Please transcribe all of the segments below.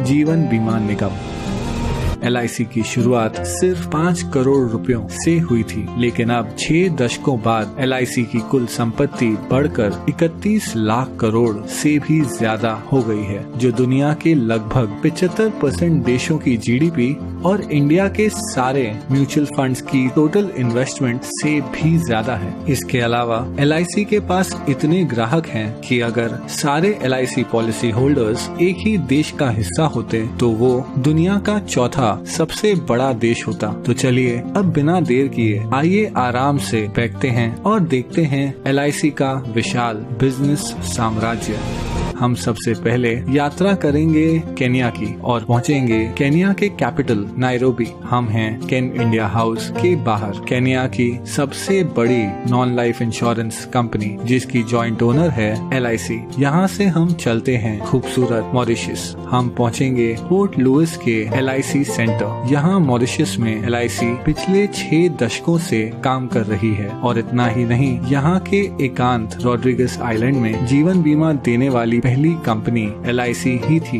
जीवन बीमा निगम। LIC की शुरुआत सिर्फ 5 करोड़ रुपयों से हुई थी, लेकिन अब 6 दशकों बाद LIC की कुल संपत्ति बढ़कर 31 लाख करोड़ से भी ज्यादा हो गई है, जो दुनिया के लगभग 75% देशों की GDP और इंडिया के सारे म्यूचुअल फंड्स की टोटल इन्वेस्टमेंट से भी ज्यादा है। इसके अलावा LIC के पास इतने ग्राहक हैं कि अगर सारे LIC पॉलिसी होल्डर्स एक ही देश का हिस्सा होते तो वो दुनिया का चौथा सबसे बड़ा देश होता। तो चलिए अब बिना देर किए आइए आराम से बैठते हैं और देखते हैं LIC का विशाल बिजनेस साम्राज्य। हम सबसे पहले यात्रा करेंगे केन्या की और पहुंचेंगे केन्या के कैपिटल नायरोबी। हम हैं केन इंडिया हाउस के बाहर, केन्या की सबसे बड़ी नॉन लाइफ इंश्योरेंस कंपनी जिसकी जॉइंट ओनर है LIC। यहाँ से हम चलते हैं खूबसूरत मॉरिशस। हम पहुंचेंगे पोर्ट लुइस के LIC सेंटर। यहाँ मॉरिशस में LIC पिछले 6 दशकों से काम कर रही है और इतना ही नहीं, यहाँ के एकांत रॉड्रिगस आइलैंड में जीवन बीमा देने वाली पहली कंपनी LIC ही थी।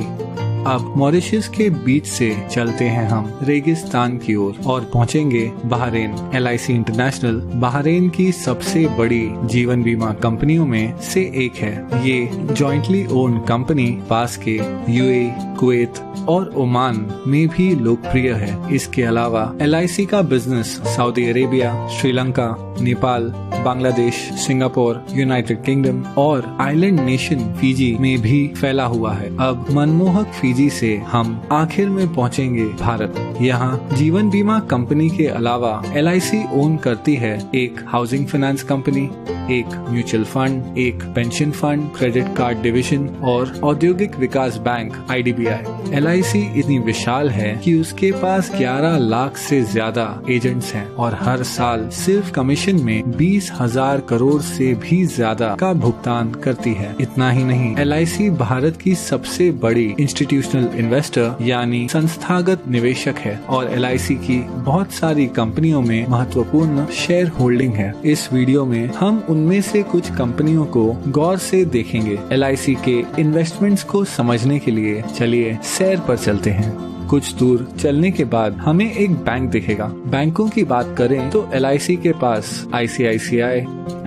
अब मॉरिशस के बीच से चलते हैं हम रेगिस्तान की ओर और पहुंचेंगे बहरीन। LIC इंटरनेशनल बहरीन की सबसे बड़ी जीवन बीमा कंपनियों में से एक है। ये जॉइंटली ओन्ड कंपनी पास के UAE, कुवैत और ओमान में भी लोकप्रिय है। इसके अलावा LIC का business Saudi Arabia, Sri Lanka, Nepal, Bangladesh, Singapore, United kingdom और आइलैंड नेशन फिजी में भी फैला हुआ है। अब मनमोहक फिजी से हम आखिर में पहुंचेंगे भारत। यहाँ जीवन बीमा कंपनी के अलावा LIC ओन करती है एक हाउसिंग फाइनेंस कंपनी, एक म्यूचुअल फंड, एक pension fund, credit card division और औद्योगिक विकास बैंक IDBI। LIC इतनी विशाल है कि उसके पास 11 लाख से ज्यादा एजेंट्स हैं और हर साल सिर्फ कमीशन में 20,000 करोड़ से भी ज्यादा का भुगतान करती है। इतना ही नहीं, LIC भारत की सबसे बड़ी इंस्टीट्यूशनल इन्वेस्टर यानी संस्थागत निवेशक है और LIC की बहुत सारी कंपनियों में महत्वपूर्ण शेयर होल्डिंग है। इस वीडियो में हम उनमें से कुछ कंपनियों को गौर से देखेंगे। LIC के इन्वेस्टमेंट्स को समझने के लिए चलिए सैर पर चलते हैं। कुछ दूर चलने के बाद हमें एक बैंक दिखेगा। बैंकों की बात करें तो LIC के पास ICICI,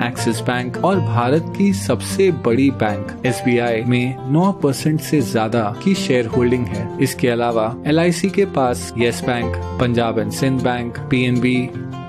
एक्सिस बैंक और भारत की सबसे बड़ी बैंक SBI में 9% से ज्यादा की शेयर होल्डिंग है। इसके अलावा LIC के पास Yes Bank, Punjab and Sind bank, PNB,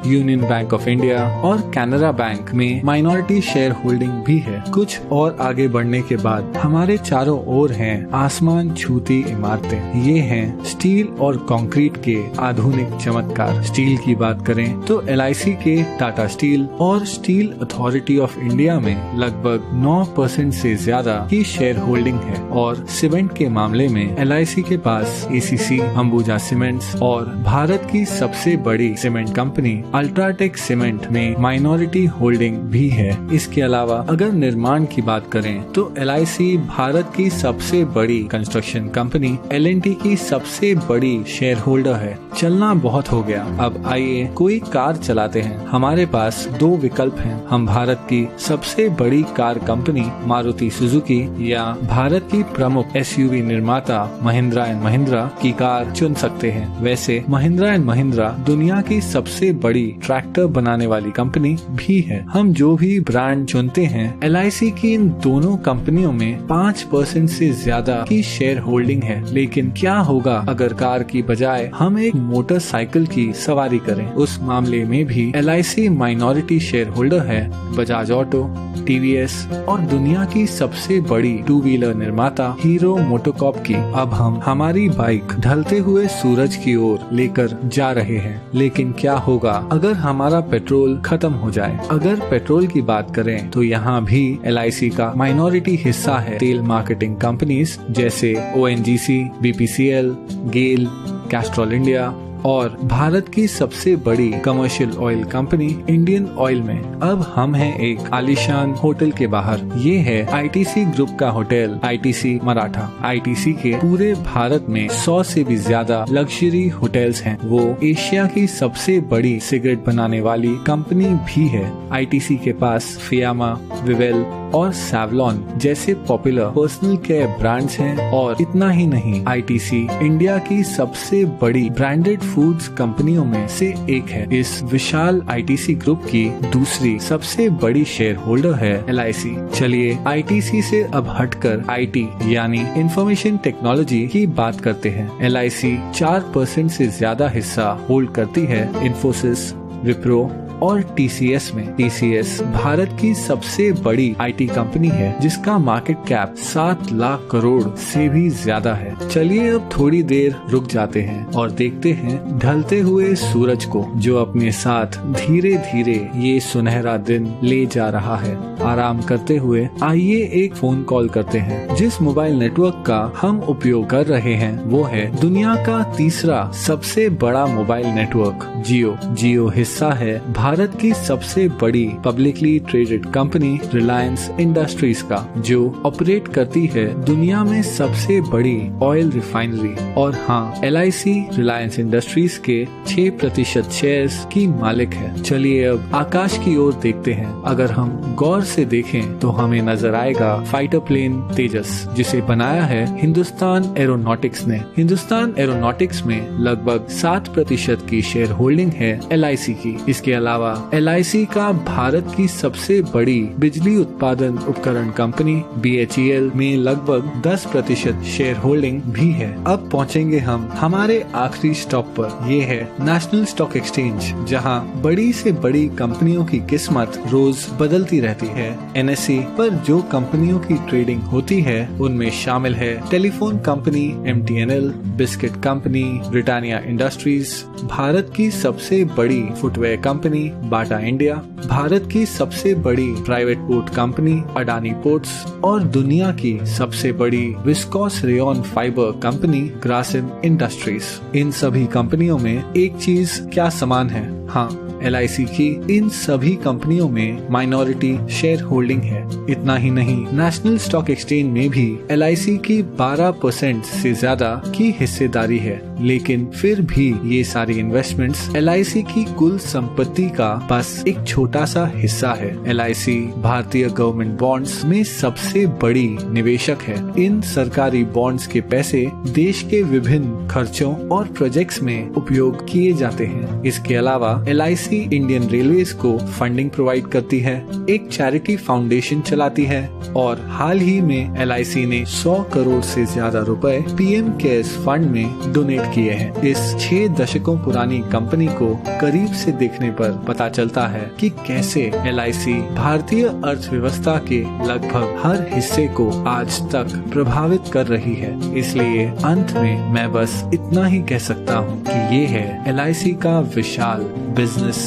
Union Bank of India और कैनरा बैंक में माइनॉरिटी शेयर होल्डिंग भी है। कुछ और आगे बढ़ने के बाद हमारे चारों ओर हैं आसमान छूती इमारतें। ये हैं स्टील और कंक्रीट के आधुनिक चमत्कार। स्टील की बात करें तो LIC के टाटा स्टील और स्टील अथॉरिटी ऑफ इंडिया में लगभग 9% से ज्यादा की शेयर होल्डिंग है और सीमेंट के मामले में LIC के पास ACC, अंबुजा सीमेंट्स और भारत की सबसे बड़ी सीमेंट कंपनी अल्ट्राटेक सीमेंट में माइनॉरिटी होल्डिंग भी है। इसके अलावा अगर निर्माण की बात करें तो LIC भारत की सबसे बड़ी कंस्ट्रक्शन कंपनी L&T की सबसे बड़ी शेयर होल्डर है। चलना बहुत हो गया, अब आइए कोई कार चलाते हैं। हमारे पास 2 विकल्प हैं। हम भारत की सबसे बड़ी कार कंपनी मारुति सुजुकी या भारत की प्रमुख SUV निर्माता महिंद्रा एंड महिंद्रा की कार चुन सकते हैं। वैसे महिंद्रा एंड महिंद्रा दुनिया की सबसे बड़ी ट्रैक्टर बनाने वाली कंपनी भी है। हम जो भी ब्रांड चुनते हैं, LIC की इन दोनों कंपनियों में 5% से ज्यादा की शेयर होल्डिंग है। लेकिन क्या होगा अगर कार की बजाय हम एक मोटरसाइकिल की सवारी करें? उस मामले में भी LIC माइनॉरिटी शेयर होल्डर है बजाज ऑटो, TVS और दुनिया की सबसे बड़ी 2 व्हीलर निर्माता हीरो मोटोकॉर्प की। अब हम हमारी बाइक ढलते हुए सूरज की ओर लेकर जा रहे हैं, लेकिन क्या होगा अगर हमारा पेट्रोल खत्म हो जाए? अगर पेट्रोल की बात करें तो यहाँ भी LIC का माइनॉरिटी हिस्सा है तेल मार्केटिंग कंपनीज जैसे ONGC, BPCL, गेल, कैस्ट्रॉल इंडिया और भारत की सबसे बड़ी commercial oil company Indian oil में। अब हम हैं एक आलीशान होटल के बाहर। ये है ITC ग्रुप का होटल ITC मराठा। ITC के पूरे भारत में 100 से भी ज्यादा लग्जरी होटल्स हैं। वो एशिया की सबसे बड़ी सिगरेट बनाने वाली कंपनी भी है। ITC के पास फियामा, विवेल, और सैवलॉन जैसे पॉपुलर पर्सनल केयर ब्रांड्स हैं। और इतना ही नहीं, आईटीसी इंडिया की सबसे बड़ी ब्रांडेड फूड्स कंपनियों में से एक है। इस विशाल आईटीसी ग्रुप की दूसरी सबसे बड़ी शेयर होल्डर है एलआईसी। चलिए आईटीसी से अब हटकर आईटी यानी इंफॉर्मेशन टेक्नोलॉजी की बात करते हैं। एलआईसी 4% से ज्यादा हिस्सा होल्ड करती है इन्फोसिस, विप्रो और टीसीएस में। टीसीएस भारत की सबसे बड़ी आईटी कंपनी है जिसका मार्केट कैप 7 लाख करोड़ से भी ज्यादा है। चलिए अब थोड़ी देर रुक जाते हैं और देखते हैं ढलते हुए सूरज को, जो अपने साथ धीरे धीरे ये सुनहरा दिन ले जा रहा है। आराम करते हुए आइए एक फोन कॉल करते हैं। जिस मोबाइल नेटवर्क का हम उपयोग कर रहे हैं वो है दुनिया का तीसरा सबसे बड़ा मोबाइल नेटवर्क जियो। जियो हिस्सा है भारत की सबसे बड़ी publicly traded company Reliance industries का, जो ऑपरेट करती है दुनिया में सबसे बड़ी ऑयल रिफाइनरी। और हाँ, एलआईसी रिलायंस इंडस्ट्रीज के 6% शेयर्स की मालिक है। चलिए अब आकाश की ओर देखते हैं। अगर हम गौर से देखें तो हमें नजर आएगा फाइटर प्लेन तेजस, जिसे बनाया है हिंदुस्तान एरोनॉटिक्स ने। हिंदुस्तान एरोनॉटिक्स में लगभग 7% की शेयर होल्डिंग है एलआईसी की। इसके अलावा एलआईसी का भारत की सबसे बड़ी बिजली उत्पादन उपकरण कंपनी बीएचईएल में लगभग 10% शेयर होल्डिंग भी है। अब पहुंचेंगे हम हमारे आखिरी स्टॉप पर। ये है नेशनल स्टॉक एक्सचेंज, जहां बड़ी से बड़ी कंपनियों की किस्मत रोज बदलती रहती है। एनएसई पर जो कंपनियों की ट्रेडिंग होती है उनमें शामिल है telephone company MTNL, biscuit company Britannia industries, Bharat की सबसे बड़ी footwear company Bata India, Bharat की सबसे बड़ी private port company Adani ports और दुनिया की सबसे बड़ी viscose rayon fibre company Grasim industries. इन सभी कंपनियों में एक चीज क्या समान है? हाँ, एलआईसी की इन सभी कंपनियों में माइनॉरिटी शेयर होल्डिंग है। इतना ही नहीं, नेशनल स्टॉक एक्सचेंज में भी एलआईसी की 12% से ज्यादा की हिस्सेदारी है। लेकिन फिर भी ये सारी इन्वेस्टमेंट्स एलआईसी की कुल संपत्ति का बस एक छोटा सा हिस्सा है। एलआईसी भारतीय गवर्नमेंट बॉन्ड्स में सबसे बड़ी निवेशक है। इन सरकारी बॉन्ड्स के पैसे देश के विभिन्न खर्चों और प्रोजेक्ट्स में उपयोग किए जाते हैं। इसके अलावा एलआईसी इंडियन रेलवेज को फंडिंग प्रोवाइड करती है, एक चैरिटी फाउंडेशन चलाती है और हाल ही में एलआईसी ने 100 करोड़ से ज्यादा रुपए पीएम केयर्स फंड में डोनेट किए हैं। इस 6 दशकों पुरानी कंपनी को करीब से देखने पर पता चलता है कि कैसे एलआईसी भारतीय अर्थव्यवस्था के लगभग हर हिस्से को आज तक प्रभावित कर रही है। इसलिए अंत में मैं बस इतना ही कह सकता हूँ कि ये है एलआईसी का विशाल बिजनेस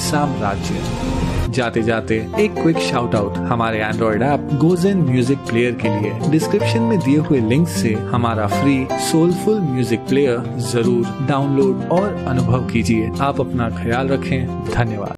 साम्राज्य। जाते जाते एक क्विक शाउट आउट हमारे Android app Gojen music player के लिए। डिस्क्रिप्शन में दिए हुए लिंक से हमारा फ्री सोलफुल म्यूजिक प्लेयर जरूर डाउनलोड और अनुभव कीजिए। आप अपना ख्याल रखें। धन्यवाद।